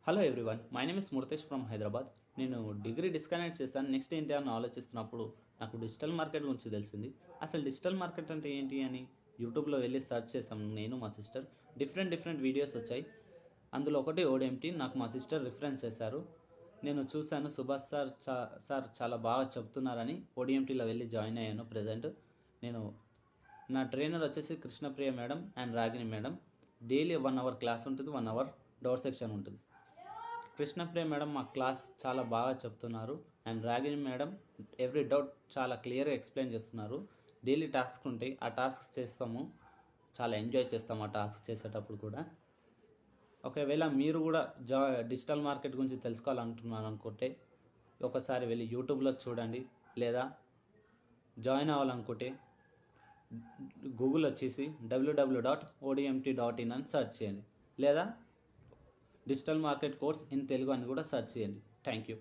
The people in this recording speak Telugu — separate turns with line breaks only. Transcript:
Hello everyone, my name is Murtesh from Hyderabad. నేను డిగ్రీ డిస్కనెక్ట్ చేశాను. నెక్స్ట్ ఏంటి అని ఆలోచిస్తున్నప్పుడు నాకు డిజిటల్ మార్కెట్ గురించి తెలిసింది. అసలు డిజిటల్ మార్కెట్ అంటే ఏంటి అని యూట్యూబ్లో వెళ్ళి సెర్చ్ చేశాను. నేను మా సిస్టర్ డిఫరెంట్ వీడియోస్ వచ్చాయి. అందులో ఒకటి ఓడిఎంటీ. నాకు మా సిస్టర్ రిఫరెన్స్ చేశారు. నేను చూశాను, సుభాష్ సార్ చాలా బాగా చెప్తున్నారని ఓడిఎంటీలో వెళ్ళి జాయిన్ అయ్యాను. ప్రజెంట్ నేను నా ట్రైనర్ వచ్చేసి Krishnapriya madam and Ragini madam. Daily 1 hour class ఉంటుంది, 1 అవర్ డౌట్ సెక్షన్ ఉంటుంది. కృష్ణప్రియ మేడం మా క్లాస్ చాలా బాగా చెప్తున్నారు and Ragini madam every doubt చాలా క్లియర్గా ఎక్స్ప్లెయిన్ చేస్తున్నారు. డైలీ టాస్క్ ఉంటాయి, ఆ టాస్క్ చేస్తాము, చాలా ఎంజాయ్ చేస్తాము ఆ టాస్క్ చేసేటప్పుడు కూడా. ఒకవేళ మీరు కూడా డిజిటల్ మార్కెట్ గురించి తెలుసుకోవాలనుకుంటున్నాను అనుకుంటే ఒకసారి వెళ్ళి యూట్యూబ్లో చూడండి, లేదా జాయిన్ అవ్వాలనుకుంటే గూగుల్ వచ్చేసి www.odmt.in అని సెర్చ్ చేయండి, లేదా digital market course in Telugu అని కూడా సెర్చ్ చేయండి. Thank you.